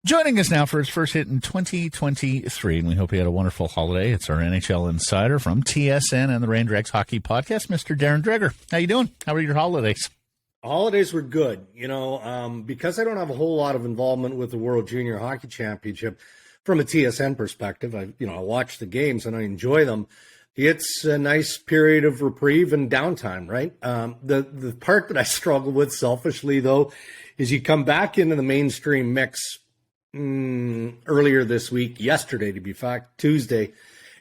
Joining us now for his first hit in 2023, and we hope he had a wonderful holiday. It's our NHL insider from TSN and the Dregs Hockey Podcast, Mr. Darren Dreger. How you doing? How are your holidays? Holidays were good. Because I don't have a whole lot of involvement with the World Junior Hockey Championship from a TSN perspective. I watch the games and I enjoy them. It's a nice period of reprieve and downtime, right? The part that I struggle with selfishly, though, is you come back into the mainstream mix earlier this week, yesterday to be fact, Tuesday.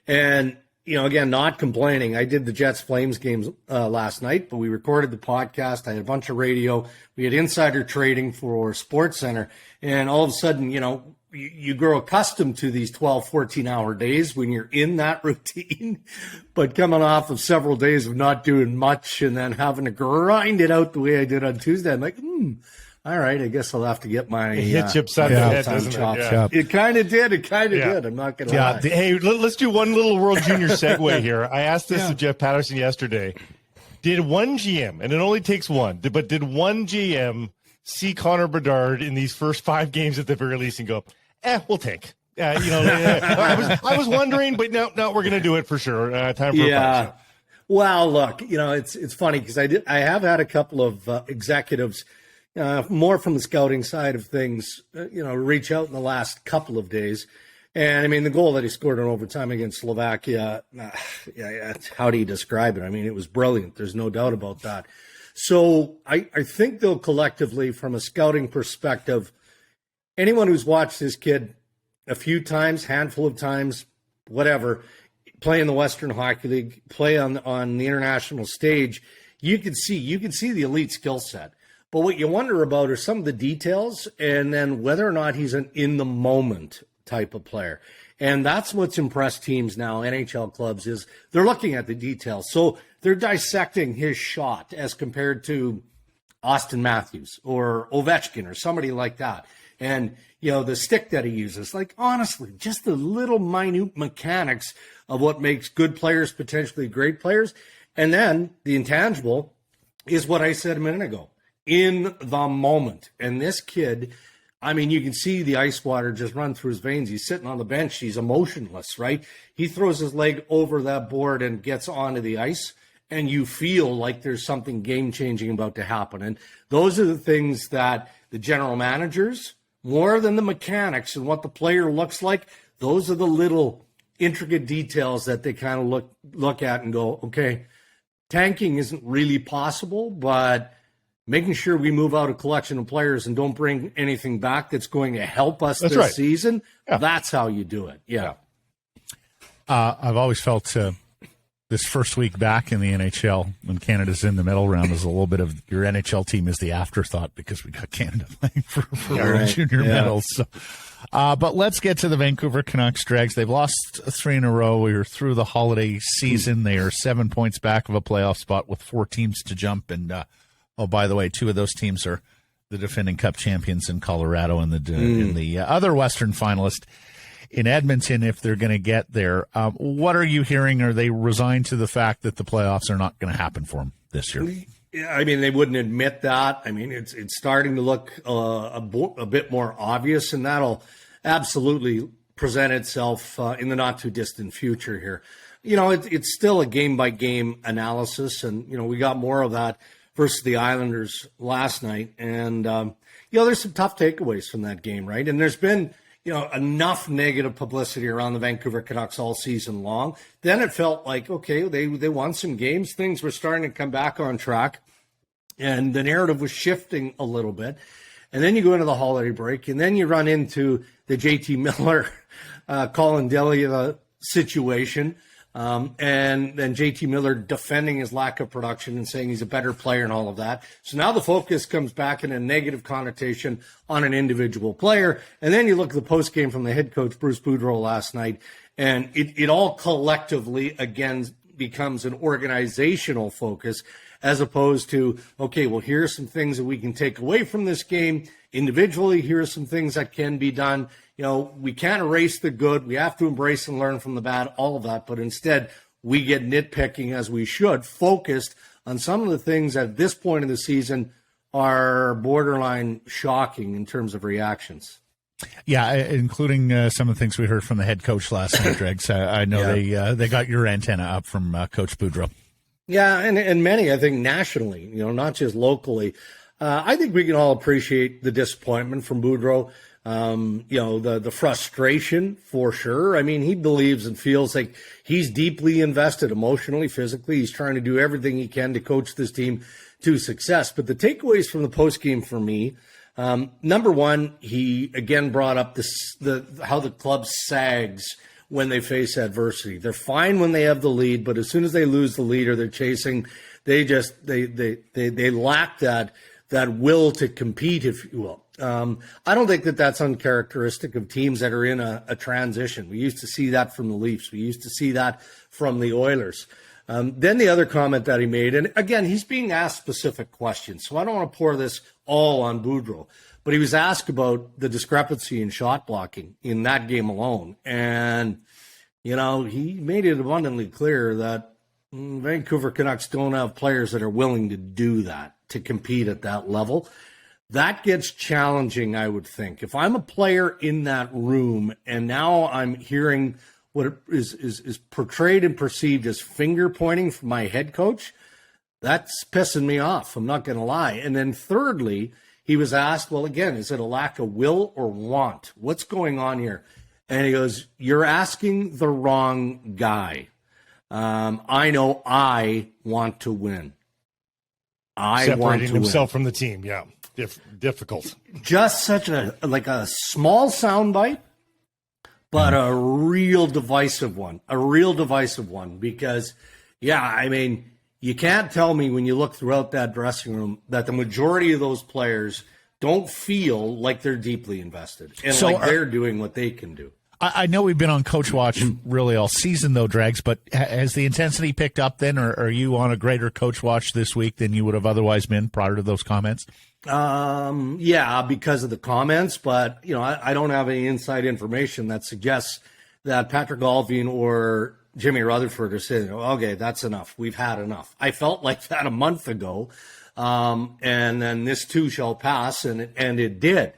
And, again, not complaining. I did the Jets-Flames games last night, but we recorded the podcast. I had a bunch of radio. We had insider trading for SportsCenter. And all of a sudden, you grow accustomed to these 12, 14-hour days when you're in that routine. But coming off of several days of not doing much and then having to grind it out the way I did on Tuesday, I'm like, all right, I guess I'll have to get my hit you upside the head, doesn't it? Yeah. It kind of did. I'm not going to lie. Hey, let's do one little World Junior segue here. I asked this to Jeff Patterson yesterday. Did one GM, and it only takes one, but did one GM see Connor Bedard in these first 5 games at the very least and go, we'll take. I was wondering, but no, we're going to do it for sure. Time for a punch. Well, look, it's funny because I have had a couple of executives more from the scouting side of things, reach out in the last couple of days. And, I mean, the goal that he scored in overtime against Slovakia, how do you describe it? I mean, it was brilliant. There's no doubt about that. So I think, though, collectively, from a scouting perspective, anyone who's watched this kid a few times, handful of times, whatever, play in the Western Hockey League, play on the international stage, you can see the elite skill set. But what you wonder about are some of the details and then whether or not he's an in-the-moment type of player. And that's what's impressed teams now, NHL clubs, is they're looking at the details. So they're dissecting his shot as compared to Austin Matthews or Ovechkin or somebody like that. And, the stick that he uses, like, honestly, just the little minute mechanics of what makes good players potentially great players. And then the intangible is what I said a minute ago. In the moment. And this kid, I mean, you can see the ice water just run through his veins. He's sitting on the bench. He's emotionless, right? He throws his leg over that board and gets onto the ice, and you feel like there's something game-changing about to happen. And those are the things that the general managers, more than the mechanics and what the player looks like, those are the little intricate details that they kind of look at and go, okay, tanking isn't really possible, but making sure we move out a collection of players and don't bring anything back that's going to help us this season, that's how you do it. Yeah. I've always felt this first week back in the NHL when Canada's in the medal round is a little bit of your NHL team is the afterthought because we got Canada playing for junior medals. So, but let's get to the Vancouver Canucks, Dregs. They've lost 3 in a row. We are through the holiday season. They are 7 points back of a playoff spot with 4 teams to jump. And, by the way, 2 of those teams are the defending Cup champions in Colorado and the other Western finalist in Edmonton, if they're going to get there. What are you hearing? Are they resigned to the fact that the playoffs are not going to happen for them this year? Yeah, I mean, they wouldn't admit that. I mean, it's starting to look a bit more obvious, and that'll absolutely present itself in the not-too-distant future here. It's still a game-by-game analysis, and, we got more of that versus the Islanders last night. And, there's some tough takeaways from that game, right? And there's been, enough negative publicity around the Vancouver Canucks all season long. Then it felt like, okay, they won some games. Things were starting to come back on track. And the narrative was shifting a little bit. And then you go into the holiday break, and then you run into the JT Miller, Colin Delia situation. And then JT Miller defending his lack of production and saying he's a better player and all of that. So now the focus comes back in a negative connotation on an individual player. And then you look at the post game from the head coach, Bruce Boudreau, last night, and it all collectively, again, becomes an organizational focus as opposed to, okay, well, here are some things that we can take away from this game. Individually, here are some things that can be done. We can't erase the good. We have to embrace and learn from the bad, all of that. But instead, we get nitpicking, as we should, focused on some of the things at this point in the season are borderline shocking in terms of reactions. Yeah, including some of the things we heard from the head coach last night, Dregs. I know they got your antenna up from Coach Boudreau. Yeah, and many, I think, nationally, not just locally. I think we can all appreciate the disappointment from Boudreau. The frustration for sure. I mean, he believes and feels like he's deeply invested emotionally, physically. He's trying to do everything he can to coach this team to success. But the takeaways from the postgame for me, number one, he again brought up how the club sags when they face adversity. They're fine when they have the lead, but as soon as they lose the lead or they're chasing, they lack that will to compete, if you will. I don't think that that's uncharacteristic of teams that are in a transition. We used to see that from the Leafs. We used to see that from the Oilers. Then the other comment that he made, and again, he's being asked specific questions, so I don't want to pour this all on Boudreau, but he was asked about the discrepancy in shot blocking in that game alone. And, he made it abundantly clear that Vancouver Canucks don't have players that are willing to do that, to compete at that level. That gets challenging, I would think. If I'm a player in that room and now I'm hearing what is portrayed and perceived as finger pointing from my head coach, that's pissing me off. I'm not going to lie. And then thirdly, he was asked, well, again, is it a lack of will or want? What's going on here? And he goes, you're asking the wrong guy. I know I want to win. Separating himself from the team, yeah. Difficult. Just such a small soundbite, but a real divisive one. Because, you can't tell me when you look throughout that dressing room that the majority of those players don't feel like they're deeply invested and they're doing what they can do. I know we've been on Coach Watch really all season, though, Dregs, but has the intensity picked up then, or are you on a greater Coach Watch this week than you would have otherwise been prior to those comments? Yeah, because of the comments, but, I don't have any inside information that suggests that Patrick Allvin or Jimmy Rutherford are saying, okay, that's enough. We've had enough. I felt like that a month ago, and then this too shall pass, and it did.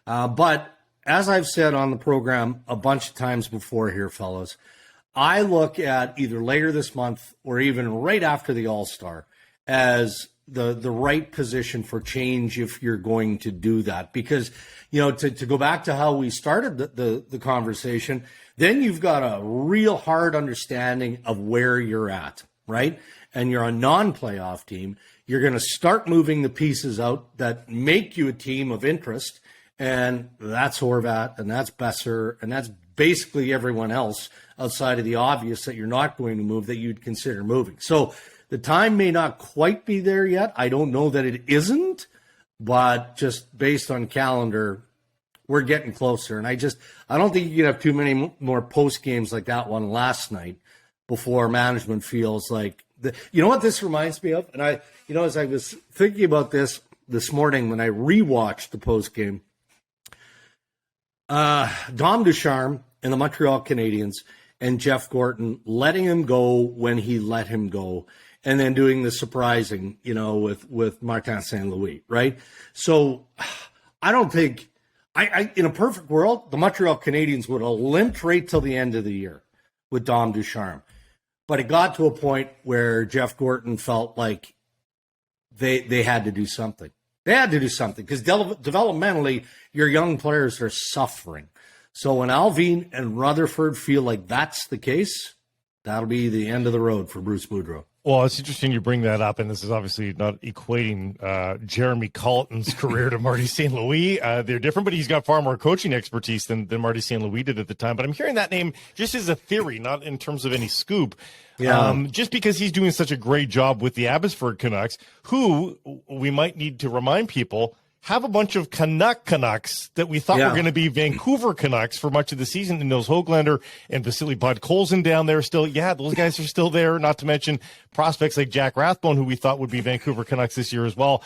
But as I've said on the program a bunch of times before here, fellas, I look at either later this month or even right after the All-Star as the right position for change if you're going to do that. Because, to go back to how we started the conversation, then you've got a real hard understanding of where you're at, right? And you're a non-playoff team. You're going to start moving the pieces out that make you a team of interest. And that's Horvat, and that's Boeser, and that's basically everyone else outside of the obvious that you're not going to move that you'd consider moving. So the time may not quite be there yet. I don't know that it isn't, but just based on calendar, we're getting closer. And I don't think you can have too many more post games like that one last night before management feels like you know what this reminds me of? And as I was thinking about this morning when I rewatched the post game, Dom Ducharme and the Montreal Canadiens and Jeff Gorton letting him go when he let him go, and then doing the surprising, with Martin St. Louis, right? So I don't think in a perfect world, the Montreal Canadiens would have limped right till the end of the year with Dom Ducharme. But it got to a point where Jeff Gorton felt like they had to do something. They had to do something because developmentally, your young players are suffering. So when Allvin and Rutherford feel like that's the case, that'll be the end of the road for Bruce Boudreau. Well, it's interesting you bring that up, and this is obviously not equating Jeremy Colleton's career to Marty St. Louis. They're different, but he's got far more coaching expertise than Marty St. Louis did at the time. But I'm hearing that name just as a theory, not in terms of any scoop. Yeah. Just because he's doing such a great job with the Abbotsford Canucks, who we might need to remind people have a bunch of Canucks that we thought were going to be Vancouver Canucks for much of the season. And Nils Höglander and Vasily Podkolzin down there still. Yeah, those guys are still there, not to mention prospects like Jack Rathbone, who we thought would be Vancouver Canucks this year as well.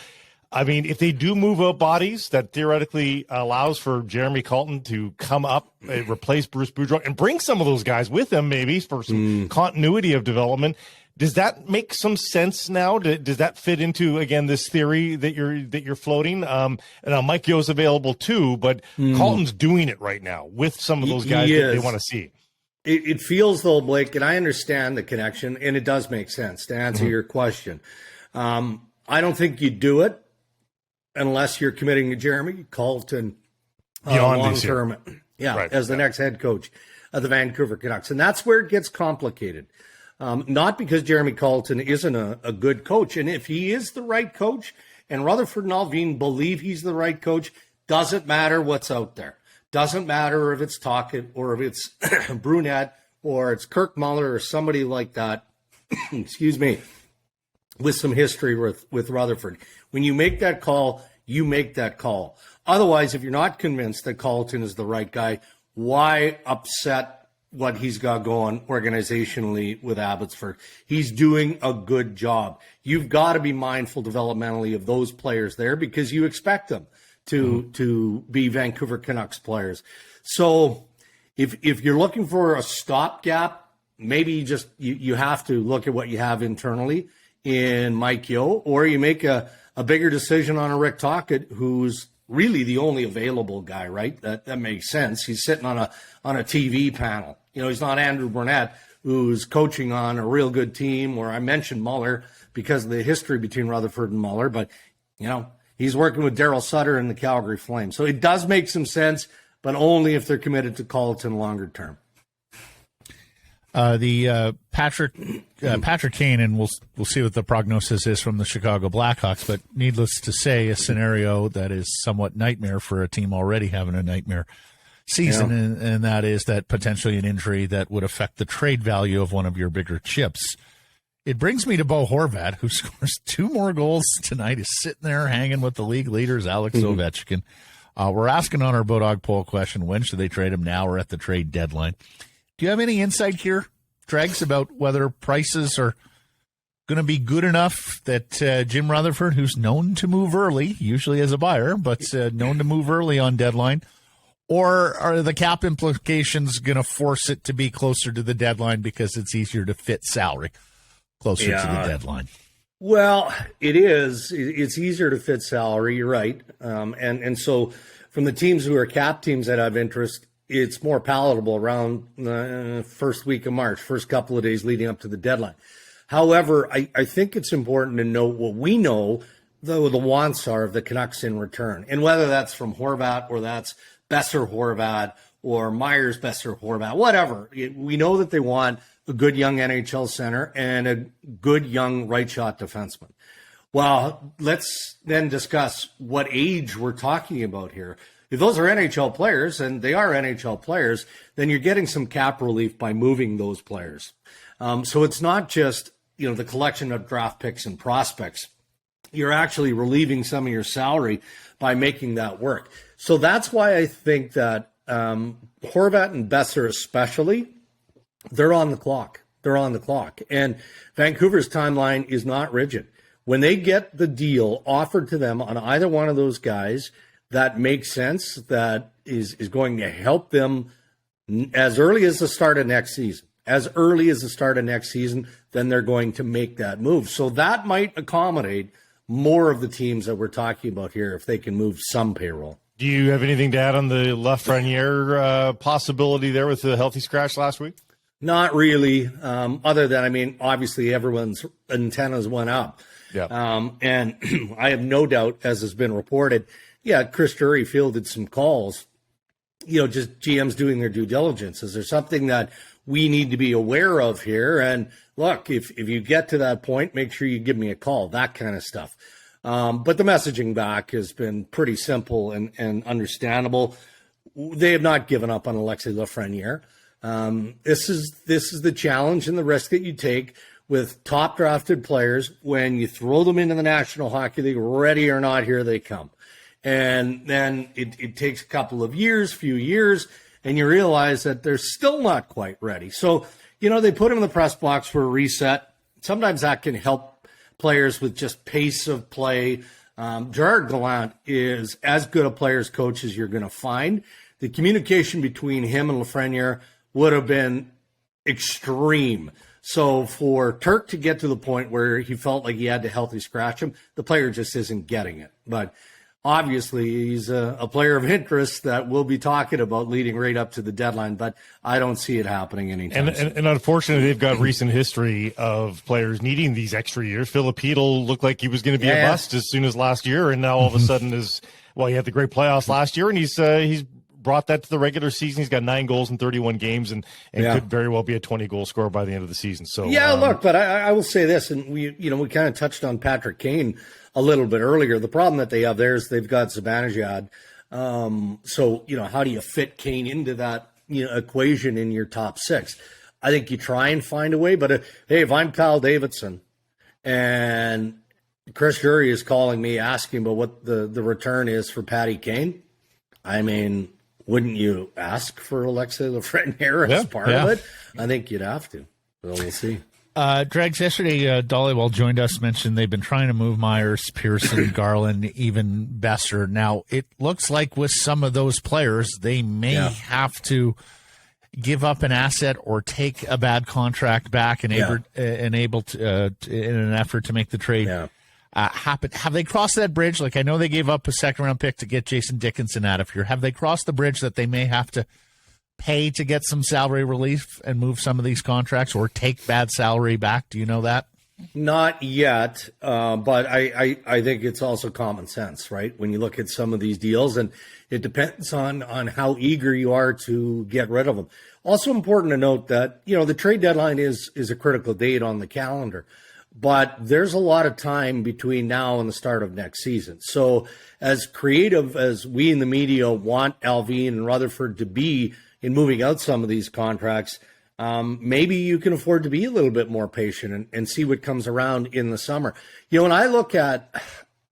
I mean, if they do move out bodies, that theoretically allows for Jeremy Colleton to come up, replace Bruce Boudreau, and bring some of those guys with him maybe for some continuity of development. Does that make some sense now? Does that fit into, again, this theory that you're floating? And Mike Yo's available too, but Colton's doing it right now with some of those guys that they want to see. It feels, though, Blake, and I understand the connection, and it does make sense to answer your question. I don't think you do it unless you're committing to Jeremy Colton long-term, as the next head coach of the Vancouver Canucks. And that's where it gets complicated. Not because Jeremy Colton isn't a good coach. And if he is the right coach, and Rutherford and Alvin believe he's the right coach, doesn't matter what's out there. Doesn't matter if it's Tocchet or if it's Brunette or it's Kirk Muller or somebody like that, excuse me, with some history with Rutherford. When you make that call, you make that call. Otherwise, if you're not convinced that Colton is the right guy, why upset what he's got going organizationally with Abbotsford? He's doing a good job. You've got to be mindful developmentally of those players there because you expect them to be Vancouver Canucks players. So if you're looking for a stopgap, maybe you have to look at what you have internally in Mike Yeo, or you make a bigger decision on a Rick Tocchet, who's really the only available guy, right? That makes sense. He's sitting on a TV panel. He's not Andrew Burnett, who's coaching on a real good team, or I mentioned Muller because of the history between Rutherford and Muller, but he's working with Darryl Sutter and the Calgary Flames. So it does make some sense, but only if they're committed to Colton longer term. Patrick Kane, and we'll see what the prognosis is from the Chicago Blackhawks, but needless to say, a scenario that is somewhat nightmare for a team already having a nightmare season, and that is that potentially an injury that would affect the trade value of one of your bigger chips. It brings me to Bo Horvat, who scores 2 more goals tonight, is sitting there hanging with the league leaders, Alex Ovechkin. We're asking on our Bodog poll question, when should they trade him, now or at the trade deadline? Do you have any insight here, Dregs, about whether prices are going to be good enough that Jim Rutherford, who's known to move early, usually as a buyer, but known to move early on deadline, or are the cap implications going to force it to be closer to the deadline because it's easier to fit salary closer to the deadline? Well, it is. It's easier to fit salary. You're right. And so from the teams who are cap teams that have interest, it's more palatable around the first week of March, first couple of days leading up to the deadline. However, I think it's important to note what we know, though, the wants are of the Canucks in return. And whether that's from Horvat or that's Boeser Horvat or Myers Boeser Horvat, whatever. We know that they want a good young NHL center and a good young right shot defenseman. Well, let's then discuss what age we're talking about here. If those are NHL players, and they are NHL players, then you're getting some cap relief by moving those players. So it's not just, the collection of draft picks and prospects. You're actually relieving some of your salary by making that work. So that's why I think that Horvat and Boeser especially, they're on the clock. They're on the clock. And Vancouver's timeline is not rigid. When they get the deal offered to them on either one of those guys, that makes sense, that is going to help them as early as the start of next season. As early as the start of next season, then they're going to make that move. So that might accommodate more of the teams that we're talking about here if they can move some payroll. Do you have anything to add on the Lafreniere possibility there with the healthy scratch last week? Not really, other than, obviously everyone's antennas went up. Yeah. And I have no doubt, as has been reported, Chris Drury fielded some calls, just GMs doing their due diligence. Is there something that we need to be aware of here? And look, if you get to that point, make sure you give me a call, that kind of stuff. But the messaging back has been pretty simple and understandable. They have not given up on Alexis Lafreniere. This is the challenge and the risk that you take with top drafted players when you throw them into the National Hockey League, ready or not, here they come. And then it takes a few years, and you realize that they're still not quite ready. So, they put them in the press box for a reset. Sometimes that can help players with just pace of play. Gerard Gallant is as good a player's coach as you're going to find. The communication between him and Lafreniere would have been extreme. So for Turk to get to the point where he felt like he had to healthy scratch him, the player just isn't getting it. But obviously, he's a player of interest that we'll be talking about leading right up to the deadline, but I don't see it happening anytime soon. And unfortunately, they've got recent history of players needing these extra years. Filipino looked like he was going to be a bust as soon as last year, and now all of a sudden he had the great playoffs last year, and he's brought that to the regular season. He's got 9 goals in 31 games and could very well be a 20-goal scorer by the end of the season. So look, but I will say this, and we kind of touched on Patrick Kane a little bit earlier. The problem that they have there is they've got Zibanejad. So, how do you fit Kane into that equation in your top 6? I think you try and find a way. But, if I'm Kyle Davidson and Chris Drury is calling me asking about what the return is for Patty Kane, I mean, wouldn't you ask for Alexei Lafreniere as part of it? I think you'd have to. So we'll see. Dregs, yesterday, Dollywell joined us, mentioned they've been trying to move Myers, Pearson, Garland, even Boeser. Now, it looks like with some of those players, they may have to give up an asset or take a bad contract back in an effort to make the trade happen. Have they crossed that bridge? Like, I know they gave up a second-round pick to get Jason Dickinson out of here. Have they crossed the bridge that they may have to pay to get some salary relief and move some of these contracts or take bad salary back? Do you know that? Not yet, but I think it's also common sense, right? When you look at some of these deals, and it depends on how eager you are to get rid of them. Also important to note that, the trade deadline is a critical date on the calendar, but there's a lot of time between now and the start of next season. So as creative as we in the media want Alvin and Rutherford to be in moving out some of these contracts, maybe you can afford to be a little bit more patient and see what comes around in the summer. When I look at,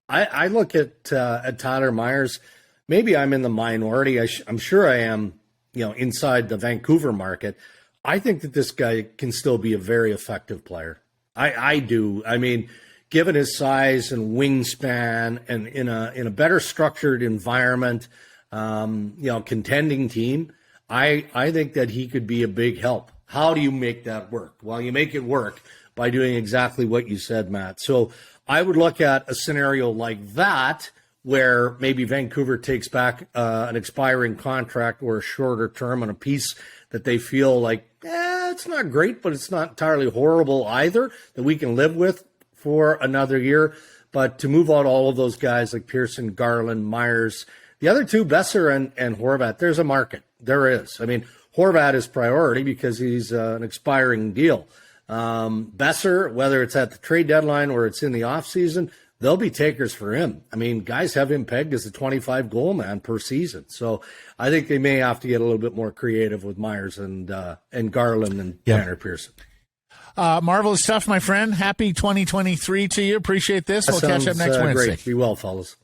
at Tyler Myers, maybe I'm in the minority. I'm sure I am, inside the Vancouver market. I think that this guy can still be a very effective player. I do. I mean, given his size and wingspan, and in a better structured environment, contending team, I think that he could be a big help. How do you make that work? Well, you make it work by doing exactly what you said, Matt. So I would look at a scenario like that where maybe Vancouver takes back an expiring contract or a shorter term on a piece that they feel like, it's not great, but it's not entirely horrible either, that we can live with for another year. But to move out all of those guys like Pearson, Garland, Myers, the other two, Boeser and Horvat, there's a market. There is. I mean, Horvat is priority because he's an expiring deal. Boeser, whether it's at the trade deadline or it's in the offseason, they'll be takers for him. I mean, guys have him pegged as a 25-goal man per season. So I think they may have to get a little bit more creative with Myers and Garland and Tanner Pearson. Marvelous stuff, my friend. Happy 2023 to you. Appreciate this. We'll catch up next Wednesday. Great. Be well, fellas.